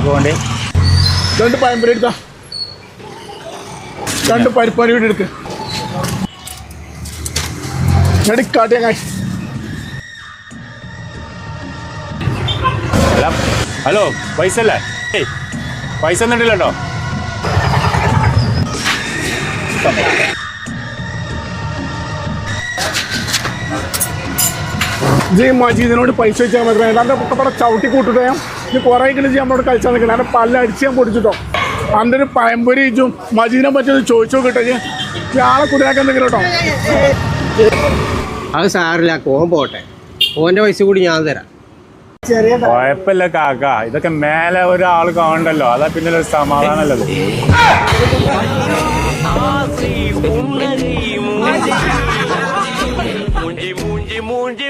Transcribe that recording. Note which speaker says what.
Speaker 1: പോകണ്ടേ?
Speaker 2: 2 പഴംപൊരി എടുത്താ, 2 പരിപ്പാരി കൂടി എടുക്ക്. കാട്ടിയാ
Speaker 1: ഹലോ, പൈസ അല്ലേ? പൈസ ഒന്നിട്ടില്ല കേട്ടോ.
Speaker 2: മജീദിനോട് പൈസ വെച്ചാൽ മതി. എൻ്റെ പൊക്കപ്പടെ ചവിട്ടി കൂട്ടിട്ട് ഇത് കുറേ കളിച്ച് നമ്മളോട് കളിച്ചാൽ നിൽക്കണം. എൻ്റെ പല്ലടിച്ച് ഞാൻ പൊടിച്ചിട്ടോ. എൻ്റെ ഒരു പഴംപൊരി ഇച്ചും മജീദിനെ പറ്റി ചോദിച്ചോ കിട്ടോ. ആളെ കുടിയാക്കാൻ എന്തെങ്കിലും കേട്ടോ.
Speaker 3: അത് സാറില്ല, ഓൻ പോട്ടെ, ഓൻ്റെ പൈസ കൂടി ഞാൻ തരാം.
Speaker 1: കുഴപ്പമില്ല കാക്ക, ഇതൊക്കെ മേലെ ഒരാൾ കാണണ്ടല്ലോ, അതാ പിന്നെ ഒരു സമാധാനമല്ലത്.
Speaker 4: മൂഞ്ചി